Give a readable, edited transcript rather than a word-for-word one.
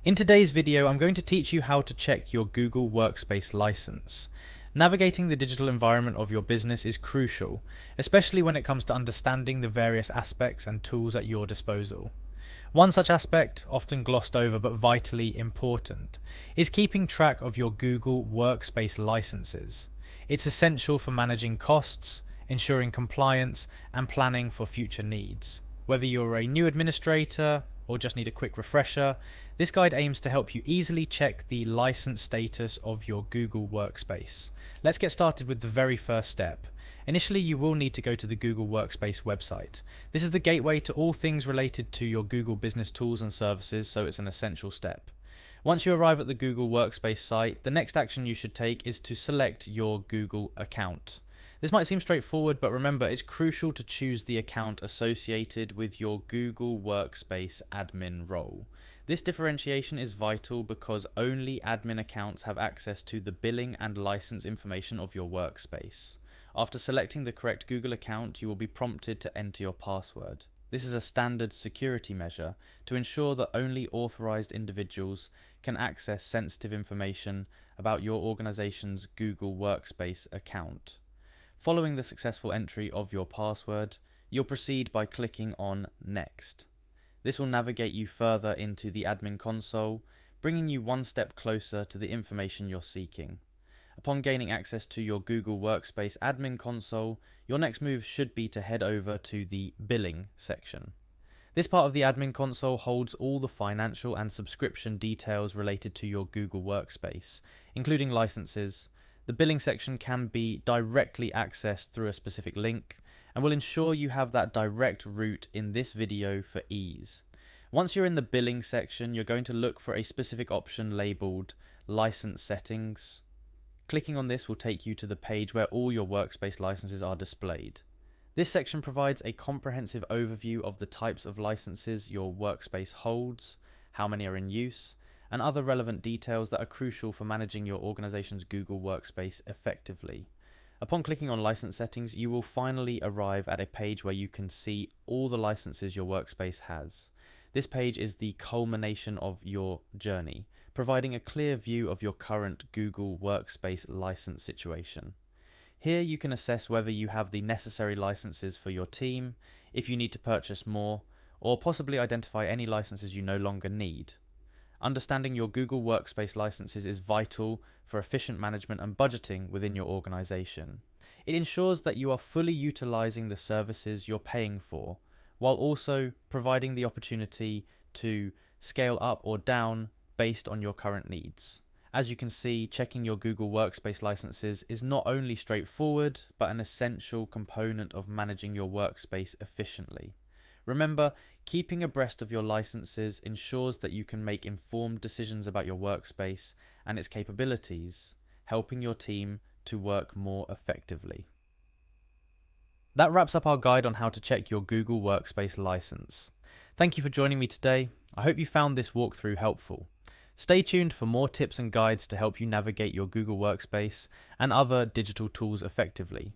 In today's video, I'm going to teach you how to check your Google Workspace license. Navigating the digital environment of your business is crucial, especially when it comes to understanding the various aspects and tools at your disposal. One such aspect, often glossed over but vitally important, is keeping track of your Google Workspace licenses. It's essential for managing costs, ensuring compliance, and planning for future needs. Whether you're a new administrator or just need a quick refresher, this guide aims to help you easily check the license status of your Google Workspace. Let's get started with the very first step. Initially, you will need to go to the Google Workspace website. This is the gateway to all things related to your Google business tools and services, so it's an essential step. Once you arrive at the Google Workspace site, the next action you should take is to select your Google account. This might seem straightforward, but remember, it's crucial to choose the account associated with your Google Workspace admin role. This differentiation is vital because only admin accounts have access to the billing and license information of your workspace. After selecting the correct Google account, you will be prompted to enter your password. This is a standard security measure to ensure that only authorized individuals can access sensitive information about your organization's Google Workspace account. Following the successful entry of your password, you'll proceed by clicking on Next. This will navigate you further into the admin console, bringing you one step closer to the information you're seeking. Upon gaining access to your Google Workspace admin console, your next move should be to head over to the Billing section. This part of the admin console holds all the financial and subscription details related to your Google Workspace, including licenses. The billing section can be directly accessed through a specific link and will ensure you have that direct route in this video for ease. Once you're in the billing section, you're going to look for a specific option labeled License Settings. Clicking on this will take you to the page where all your workspace licenses are displayed. This section provides a comprehensive overview of the types of licenses your workspace holds, how many are in use, and other relevant details that are crucial for managing your organization's Google Workspace effectively. Upon clicking on License Settings, you will finally arrive at a page where you can see all the licenses your workspace has. This page is the culmination of your journey, providing a clear view of your current Google Workspace license situation. Here you can assess whether you have the necessary licenses for your team, if you need to purchase more, or possibly identify any licenses you no longer need. Understanding your Google Workspace licenses is vital for efficient management and budgeting within your organization. It ensures that you are fully utilizing the services you're paying for, while also providing the opportunity to scale up or down based on your current needs. As you can see, checking your Google Workspace licenses is not only straightforward, but an essential component of managing your workspace efficiently. Remember, keeping abreast of your licenses ensures that you can make informed decisions about your workspace and its capabilities, helping your team to work more effectively. That wraps up our guide on how to check your Google Workspace license. Thank you for joining me today. I hope you found this walkthrough helpful. Stay tuned for more tips and guides to help you navigate your Google Workspace and other digital tools effectively.